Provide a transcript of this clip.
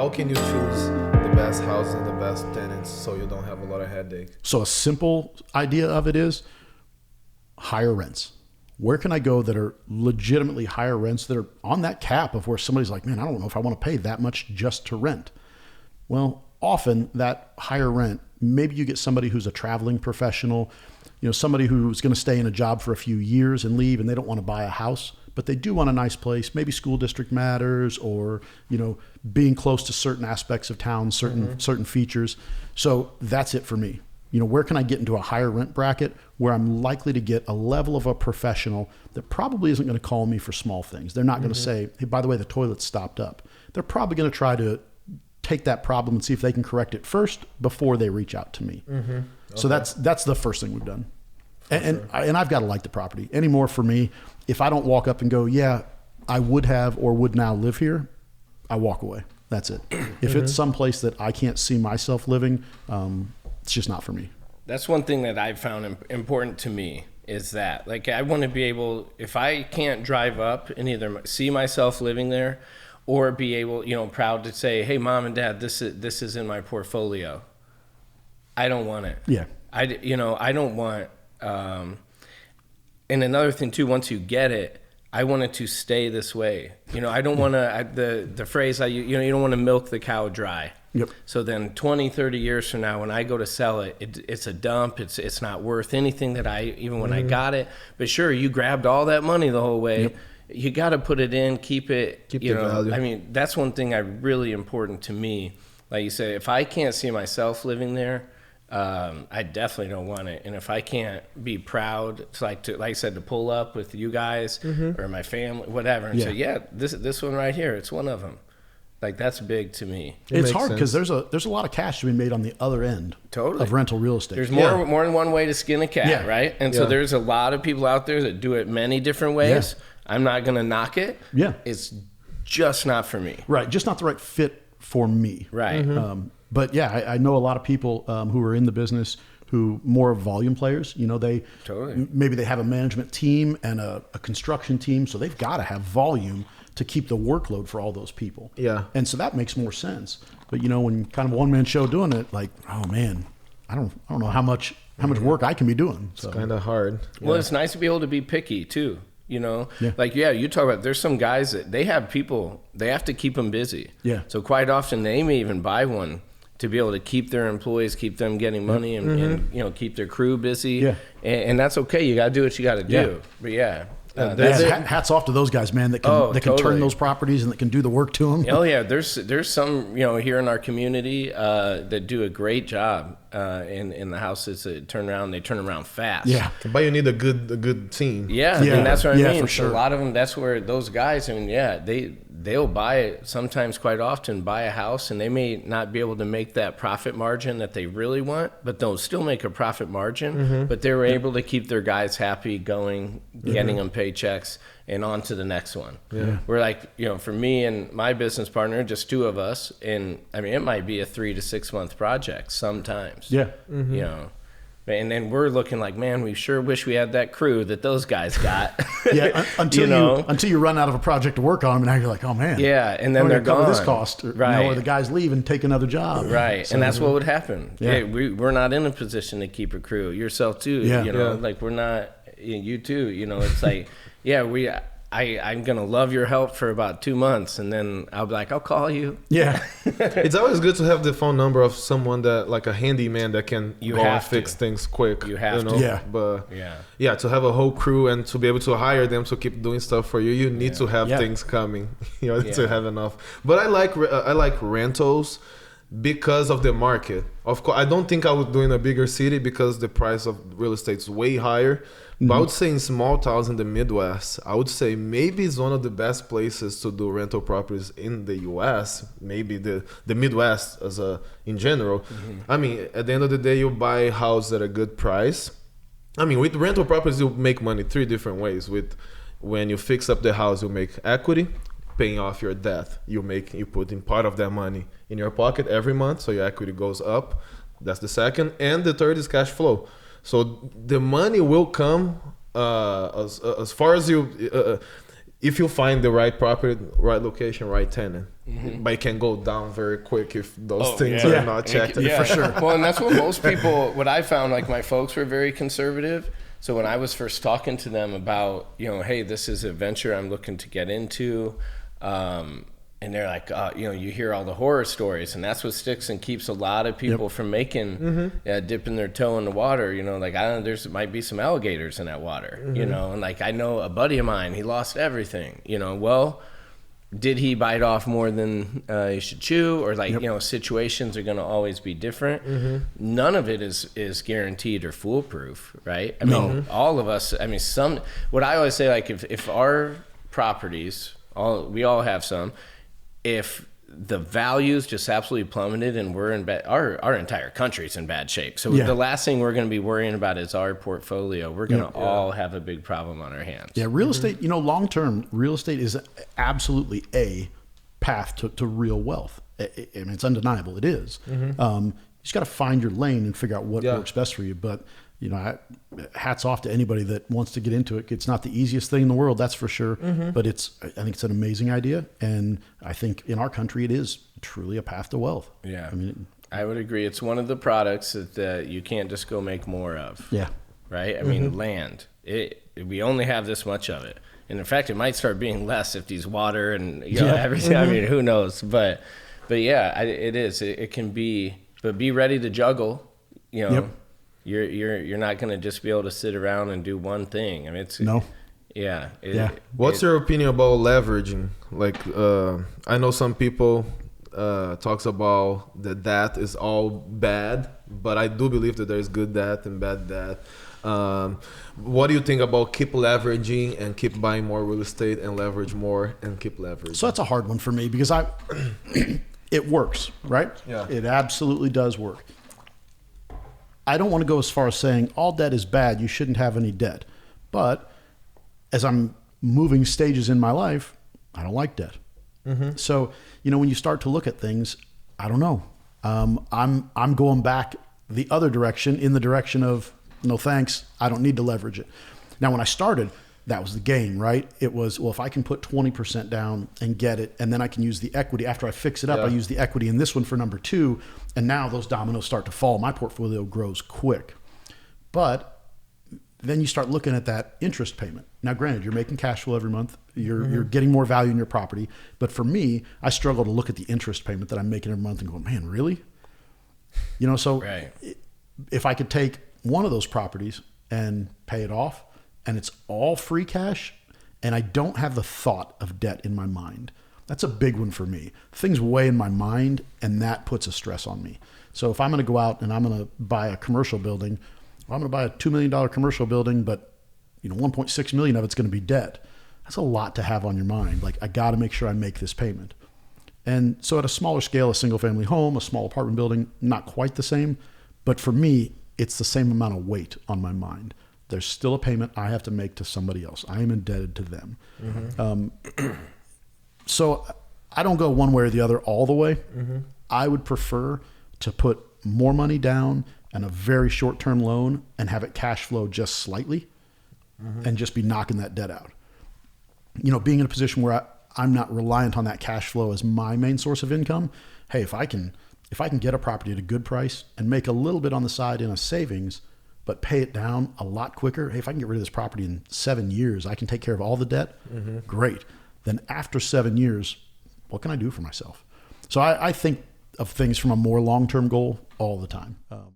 how can you choose the best houses and the best tenants so you don't have a lot of headache? So a simple idea of it is higher rents. Where can I go that are legitimately higher rents that are on that cap of where somebody's like, man, I don't know if I want to pay that much just to rent. Well, often that higher rent, maybe you get somebody who's a traveling professional, somebody who's going to stay in a job for a few years and leave, and they don't want to buy a house, but they do want a nice place. Maybe school district matters, or, being close to certain aspects of town, certain features. So that's it for me. Where can I get into a higher rent bracket where I'm likely to get a level of a professional that probably isn't going to call me for small things. They're not going to say, hey, by the way, the toilet's stopped up. They're probably going to try to take that problem and see if they can correct it first before they reach out to me. Okay. So that's the first thing we've done. And I've got to like the property. Anymore for me, if I don't walk up and go, yeah, I would have or would now live here, I walk away. That's it. If it's someplace that I can't see myself living, it's just not for me. That's one thing that I've found important to me is that, like, I want to be able, if I can't drive up and either see myself living there or be able, proud to say, hey, mom and dad, this is in my portfolio. I don't want it. Yeah. I don't want, and another thing too, once you get it, I want it to stay this way. I don't want to, the phrase you don't want to milk the cow dry. Yep. So then 20, 30 years from now, when I go to sell it, it's a dump. It's not worth anything that when I got it. But sure, you grabbed all that money the whole way. Yep. You got to put it in, keep the value. I mean, that's one thing really important to me. Like you say, if I can't see myself living there, I definitely don't want it. And if I can't be proud, like I said, to pull up with you guys or my family, whatever, and say, yeah, this one right here, it's one of them. Like, that's big to me. It's hard because there's a lot of cash to be made on the other end of rental real estate. There's more than one way to skin a cat, right? And so there's a lot of people out there that do it many different ways. Yeah. I'm not going to knock it. Yeah. It's just not for me. Right. Just not the right fit for me. Right. But yeah, I know a lot of people who are in the business who more volume players. Maybe they have a management team and a construction team, so they've got to have volume to keep the workload for all those people. Yeah. And so that makes more sense. But when kind of a one-man show doing it, like, oh man, I don't know how much work I can be doing. So. It's kind of hard. Well, it's nice to be able to be picky too. You talk about, there's some guys that they have people, they have to keep them busy. Yeah. So quite often they may even buy one to be able to keep their employees, keep them getting money and keep their crew busy. Yeah. And that's okay. You got to do what you got to do. But yeah. Hats off to those guys, man, that can turn those properties and that can do the work to them. Oh yeah, there's some here in our community that do a great job in the houses that turn around fast. Yeah, but you need a good team. Yeah, and that's what I mean. For sure. So a lot of them, that's where those guys. I mean, they'll buy it sometimes, quite often, buy a house, and they may not be able to make that profit margin that they really want, but they'll still make a profit margin. But they were able to keep their guys happy, going, getting them paychecks, and on to the next one. Yeah. We're like, for me and my business partner, just two of us, and I mean, it might be a 3 to 6 month project sometimes. Yeah. And then we're looking like, man, we sure wish we had that crew that those guys got. Until you run out of a project to work on them, and now you're like, oh man. Yeah, and then they're gone. This cost, or the guys leave and take another job. Right, so, and that's what would happen. Yeah. We're not in a position to keep a crew. Yourself too. Yeah. Like we're not. You too. It's like, I'm going to love your help for about 2 months, and then I'll be like, I'll call you. Yeah. It's always good to have the phone number of someone that, like a handyman that can go and fix things quick. You have to. Yeah. But to have a whole crew and to be able to hire them to keep doing stuff for you, you need to have things coming, to have enough. But I like rentals because of the market. Of course, I don't think I would do in a bigger city because the price of real estate is way higher. But I would say in small towns in the Midwest, I would say maybe it's one of the best places to do rental properties in the U.S. Maybe the Midwest in general. I mean, at the end of the day, you buy a house at a good price. I mean, with rental properties, you make money 3 different ways. When you fix up the house, you make equity, paying off your debt. You put in part of that money in your pocket every month, so your equity goes up. That's the second. And the third is cash flow. So the money will come as far as if you find the right property, right location, right tenant, but it can go down very quick if those things are not checked. For sure. Well, and that's what most people, what I found, like my folks were very conservative. So when I was first talking to them about, hey, this is a venture I'm looking to get into, and they're like, you hear all the horror stories, and that's what sticks and keeps a lot of people from making, dipping their toe in the water. Like, I don't know, might be some alligators in that water, and like, I know a buddy of mine, he lost everything, well, did he bite off more than he should chew? Or like, situations are going to always be different. None of it is guaranteed or foolproof, right? I mean, all of us, what I always say, like, if our properties, we all have some, if the values just absolutely plummeted and we're in bad, our entire country's in bad shape. So the last thing we're going to be worrying about is our portfolio. We're going to all have a big problem on our hands. Yeah, real estate, long-term, real estate is absolutely a path to real wealth. I mean, it's undeniable. It is. You just got to find your lane and figure out what works best for you. But hats off to anybody that wants to get into it. It's not the easiest thing in the world, that's for sure. But I think it's an amazing idea. And I think in our country, it is truly a path to wealth. Yeah. I mean, I would agree. It's one of the products that you can't just go make more of. Yeah. Right? I mean, land, we only have this much of it. And in fact, it might start being less if these water and everything. I mean, who knows? But yeah, it is. It can be, but be ready to juggle, You're not going to just be able to sit around and do one thing. I mean, What's your opinion about leveraging? Like, I know some people talks about that debt is all bad, but I do believe that there's good debt and bad debt. What do you think about keep leveraging and keep buying more real estate and leverage more and keep leveraging? So that's a hard one for me because it works, right? Yeah. It absolutely does work. I don't want to go as far as saying all debt is bad, you shouldn't have any debt. But as I'm moving stages in my life, I don't like debt. So, when you start to look at things, I don't know. I'm going back the other direction, in the direction of, no thanks, I don't need to leverage it. Now, when I started, that was the game, right? It was, well, if I can put 20% down and get it, and then I can use the equity. After I fix it up, I use the equity in this one for number 2. And now those dominoes start to fall. My portfolio grows quick. But then you start looking at that interest payment. Now, granted, you're making cash flow every month. You're getting more value in your property. But for me, I struggle to look at the interest payment that I'm making every month and go, man, really? If I could take one of those properties and pay it off, and it's all free cash, and I don't have the thought of debt in my mind. That's a big one for me. Things weigh in my mind, and that puts a stress on me. So if I'm going to go out and I'm going to buy a commercial building, I'm going to buy a $2 million commercial building, but 1.6 million of it's going to be debt. That's a lot to have on your mind. Like, I got to make sure I make this payment. And so at a smaller scale, a single family home, a small apartment building, not quite the same. But for me, it's the same amount of weight on my mind. There's still a payment I have to make to somebody else. I am indebted to them. So I don't go one way or the other all the way. I would prefer to put more money down and a very short-term loan and have it cash flow just slightly and just be knocking that debt out. Being in a position where I'm not reliant on that cash flow as my main source of income. Hey, if I can get a property at a good price and make a little bit on the side in a savings, but pay it down a lot quicker. Hey, if I can get rid of this property in 7 years, I can take care of all the debt. Great. Then after 7 years, what can I do for myself? So I think of things from a more long-term goal all the time.